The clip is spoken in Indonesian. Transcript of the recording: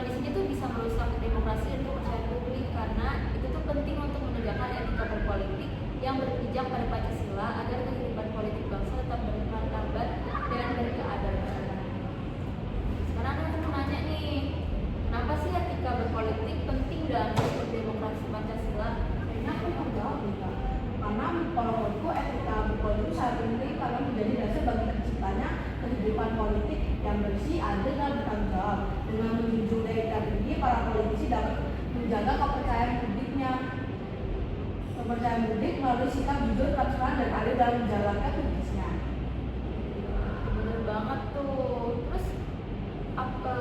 di sini tuh bisa merusak demokrasi dan kepercayaan publik, karena itu tuh penting untuk menegakkan etika berpolitik yang berpijak pada Pancasila agar kehidupan politik bangsa tetap bermartabat dan berkeadaban. Sekarang aku mau nanya nih, kenapa sih etika berpolitik penting dalam sistem demokrasi Pancasila? Kayaknya aku mau jawab nih Kak. Karena kalau menurutku etika berpolitik itu sangat penting karena menjadi dasar bagi terciptanya kehidupan politik yang bersih, adil dan bertanggung jawab. Dengan menjunjung etika tinggi, para politisi dapat menjaga kepercayaan publiknya. Kepercayaan publik melalui sikap jujur, transparan dan adil dalam menjalankan tugasnya. Bener banget tuh. Terus apa